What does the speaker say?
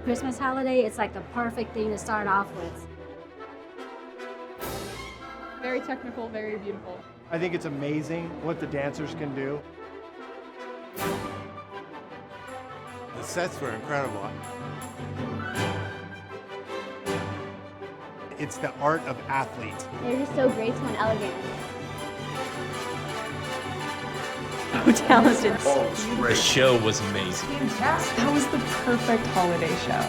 Christmas holiday, it's like the perfect thing to start off with. Very technical, very beautiful. I think it's amazing what the dancers can do. The sets were incredible. It's the art of athlete. They're just so graceful and elegant. So talented. The show was amazing. That was the perfect holiday show.